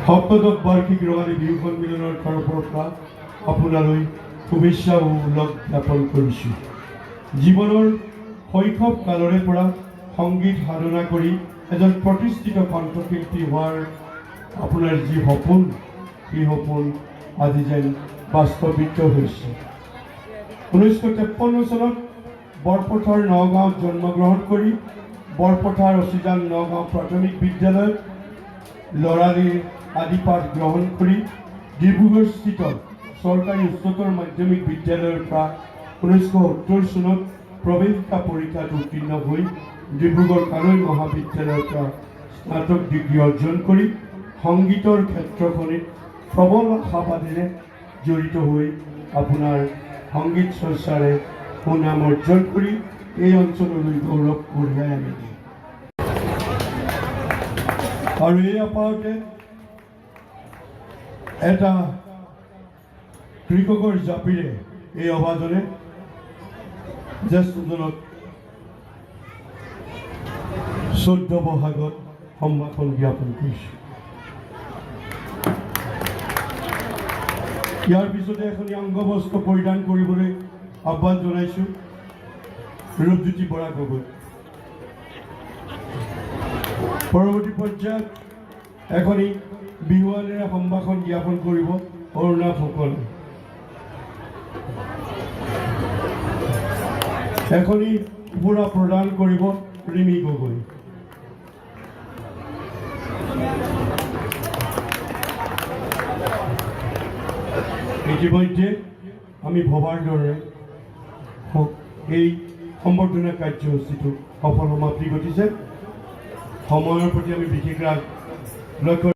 সপ্তদশ বাৰ্ষিক ৰঙালী বিহু সন্মিলনৰ তৰফৰ পৰা আপোনালৈ শুভেচ্ছা ও ওলগ জ্ঞাপন কৰিছোঁ। জীৱনৰ শৈশৱ কালৰে পৰা সংগীত সাধনা কৰি এজন প্ৰতিষ্ঠিত কণ্ঠশিল্পী হোৱাৰ আপোনাৰ যি সপোন, সেই সপোন আজি যেন বাস্তৱিত হৈছে। 1953 চনত বৰপথাৰ নগাঁৱত জন্মগ্ৰহণ কৰি বৰপথাৰ অচিজান নগাঁও প্ৰাথমিক বিদ্যালয়ত ল'ৰালিৰ আদি পাঠ গ্ৰহণ কৰি ডিব্ৰুগড়স্থিত চৰকাৰী উচ্চতৰ মাধ্যমিক বিদ্যালয়ৰ পৰা 1970 চনত প্ৰৱেশিকা পৰীক্ষাত উত্তীৰ্ণ হৈ ডিব্ৰুগড় কানৈ মহাবিদ্যালয়ৰ পৰা স্নাতক ডিগ্ৰী অৰ্জন কৰি সংগীতৰ ক্ষেত্ৰখনিত প্ৰবল আশাবাদীৰে জড়িত হৈ আপোনাৰ সংগীত চৰ্চাৰে সুনাম অৰ্জন কৰি এই অঞ্চললৈ গৌৰৱ কঢ়িয়াই আনিলে। আৰু এই আপাৰতে এটা কৃষকৰ জাপিৰে এই অভাজনে জ্যেষ্ঠজনক 14 বহাগত সম্ভাষণ জ্ঞাপন কৰিছোঁ। ইয়াৰ পিছতে এখন অংগবস্ত্ৰ পৰিধান কৰিবলৈ আহ্বান জনাইছোঁ ৰূপজ্যোতি বৰা গগৈ। পৰৱৰ্তী পৰ্যায়ত এখনি বিহুৱানেৰে সম্ভাষণ জ্ঞাপন কৰিব অৰুণা ফুকনে। এখনি পুৰা প্ৰদান কৰিব ৰিমি গগৈ। ইতিমধ্যে আমি ভবাৰ দৰে এই সম্বৰ্ধনা কাৰ্যসূচীটো সফল সমাপ্তি ঘটিছে। সময়ৰ প্ৰতি আমি বিশেষ লক্ষ্য